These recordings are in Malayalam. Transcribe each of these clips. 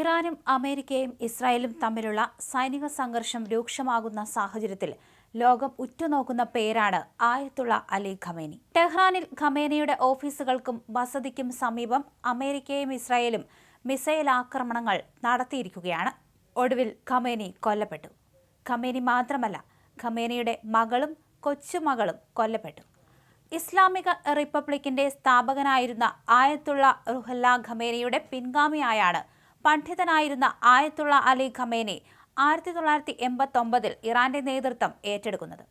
ഇറാനും അമേരിക്കയും ഇസ്രായേലും തമ്മിലുള്ള സൈനിക സംഘർഷം രൂക്ഷമാകുന്ന സാഹചര്യത്തിൽ ലോകം ഉറ്റുനോക്കുന്ന പേരാണ് ആയത്തുള്ള അലി ഖമേനി. ടെഹ്റാനിൽ ഖമേനിയുടെ ഓഫീസുകൾക്കും വസതിക്കും സമീപം അമേരിക്കയും ഇസ്രായേലും മിസൈൽ ആക്രമണങ്ങൾ നടത്തിയിരിക്കുകയാണ്. ഒടുവിൽ ഖമേനി കൊല്ലപ്പെട്ടു. ഖമേനി മാത്രമല്ല, ഖമേനിയുടെ മകളും കൊച്ചുമകളും കൊല്ലപ്പെട്ടു. ഇസ്ലാമിക റിപ്പബ്ലിക്കിന്റെ സ്ഥാപകനായിരുന്ന ആയത്തുള്ള റുഹല്ല ഖമേനിയുടെ പിൻഗാമിയായാണ് പണ്ഡിതനായിരുന്ന ആയത്തുള്ള അലി ഖമേനി 1989 ഇറാന്റെ നേതൃത്വം ഏറ്റെടുക്കുന്നത്.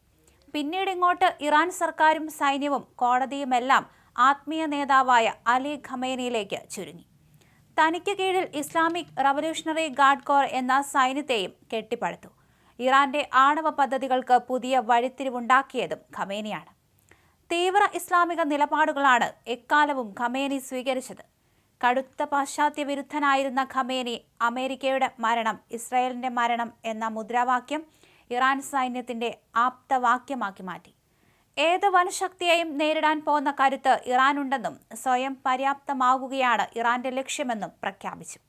പിന്നീട് ഇങ്ങോട്ട് ഇറാൻ സർക്കാരും സൈന്യവും കോടതിയുമെല്ലാം ആത്മീയ നേതാവായ അലി ഖമേനിയിലേക്ക് ചുരുങ്ങി. തനിക്ക് കീഴിൽ ഇസ്ലാമിക് റവല്യൂഷണറി ഗാർഡ് കോർ എന്ന സൈന്യത്തെയും കെട്ടിപ്പടുത്തു. ഇറാന്റെ ആണവ പദ്ധതികൾക്ക് പുതിയ വഴിത്തിരിവുണ്ടാക്കിയതും ഖമേനിയാണ്. തീവ്ര ഇസ്ലാമിക നിലപാടുകളാണ് എക്കാലവും ഖമേനി സ്വീകരിച്ചത്. കടുത്ത പാശ്ചാത്യ വിരുദ്ധനായിരുന്ന ഖമേനി അമേരിക്കയുടെ മരണം, ഇസ്രായേലിന്റെ മരണം എന്ന മുദ്രാവാക്യം ഇറാൻ സൈന്യത്തിന്റെ ആപ്തവാക്യമാക്കി മാറ്റി. ഏത് വൻശക്തിയെയും നേരിടാൻ പോകുന്ന കരുത്ത് ഇറാനുണ്ടെന്നും സ്വയം പര്യാപ്തമാകുകയാണ് ഇറാന്റെ ലക്ഷ്യമെന്നും പ്രഖ്യാപിച്ചു.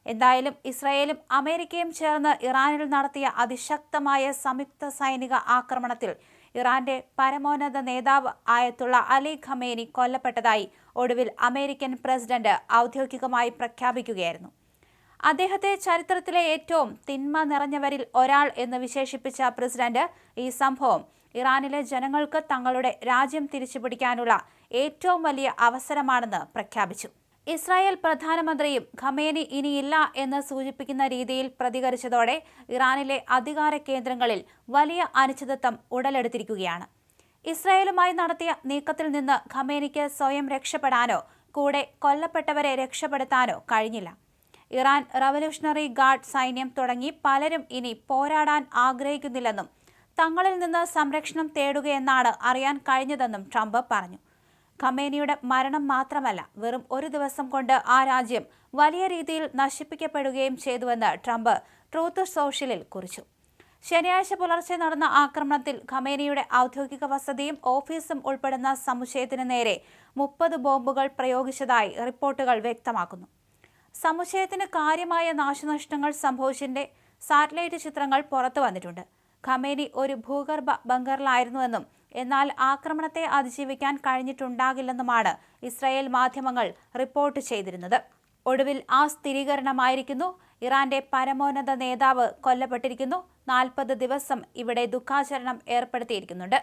എന്തായാലും ഇസ്രായേലും അമേരിക്കയും ചേർന്ന് ഇറാനിൽ നടത്തിയ അതിശക്തമായ സംയുക്ത സൈനിക ആക്രമണത്തിൽ ഇറാന്റെ പരമോന്നത നേതാവ് ആയത്തുള്ള അലി ഖമേനി കൊല്ലപ്പെട്ടതായി ഒടുവിൽ അമേരിക്കൻ പ്രസിഡന്റ് ഔദ്യോഗികമായി പ്രഖ്യാപിക്കുകയായിരുന്നു. അദ്ദേഹത്തെ ചരിത്രത്തിലെ ഏറ്റവും തിന്മ നിറഞ്ഞവരിൽ ഒരാൾ എന്ന് വിശേഷിപ്പിച്ച പ്രസിഡന്റ് ഈ സംഭവം ഇറാനിലെ ജനങ്ങൾക്ക് തങ്ങളുടെ രാജ്യം തിരിച്ചുപിടിക്കാനുള്ള ഏറ്റവും വലിയ അവസരമാണെന്ന് പ്രഖ്യാപിച്ചു. ഇസ്രായേൽ പ്രധാനമന്ത്രിയും ഖമേനി ഇനിയില്ല എന്ന് സൂചിപ്പിക്കുന്ന രീതിയിൽ പ്രതികരിച്ചതോടെ ഇറാനിലെ അധികാര കേന്ദ്രങ്ങളിൽ വലിയ അനിശ്ചിതത്വം ഉടലെടുത്തിരിക്കുകയാണ്. ഇസ്രായേലുമായി നടത്തിയ നീക്കത്തിൽ നിന്ന് ഖമേനിക്ക് സ്വയം രക്ഷപ്പെടാനോ കൂടെ കൊല്ലപ്പെട്ടവരെ രക്ഷപ്പെടുത്താനോ കഴിഞ്ഞില്ല. ഇറാൻ റവല്യൂഷണറി ഗാർഡ് സൈന്യം തുടങ്ങി പലരും ഇനി പോരാടാൻ ആഗ്രഹിക്കുന്നില്ലെന്നും തങ്ങളിൽ നിന്ന് സംരക്ഷണം തേടുകയെന്നാണ് അറിയാൻ കഴിഞ്ഞതെന്നും ട്രംപ് പറഞ്ഞു. ഖമേനിയുടെ മരണം മാത്രമല്ല, വെറും ഒരു ദിവസം കൊണ്ട് ആ രാജ്യം വലിയ രീതിയിൽ നശിപ്പിക്കപ്പെടുകയും ചെയ്തുവെന്ന് ട്രംപ് ട്രൂത്ത് സോഷ്യലിൽ കുറിച്ചു. ശനിയാഴ്ച പുലർച്ചെ നടന്ന ആക്രമണത്തിൽ ഖമേനിയുടെ ഔദ്യോഗിക വസതിയും ഓഫീസും ഉൾപ്പെടുന്ന സമുച്ചയത്തിന് നേരെ 30 ബോംബുകൾ പ്രയോഗിച്ചതായി റിപ്പോർട്ടുകൾ വ്യക്തമാക്കുന്നു. സമുച്ചയത്തിന് കാര്യമായ നാശനഷ്ടങ്ങൾ സംഭവിച്ചതിന്റെ സാറ്റലൈറ്റ് ചിത്രങ്ങൾ പുറത്തു വന്നിട്ടുണ്ട്. ഖമേനി ഒരു ഭൂഗർഭ ബങ്കറിലായിരുന്നുവെന്നും എന്നാൽ ആക്രമണത്തെ അതിജീവിക്കാൻ കഴിഞ്ഞിട്ടുണ്ടാകില്ലെന്നുമാണ് ഇസ്രായേൽ മാധ്യമങ്ങൾ റിപ്പോർട്ട് ചെയ്തിരുന്നത്. ഒടുവിൽ ആ സ്ഥിരീകരണമായിരിക്കുന്നു. ഇറാന്റെ പരമോന്നത നേതാവ് കൊല്ലപ്പെട്ടിരിക്കുന്നു. 40 ദിവസം ഇവിടെ ദുഃഖാചരണം ഏർപ്പെടുത്തിയിരിക്കുന്നുണ്ട്.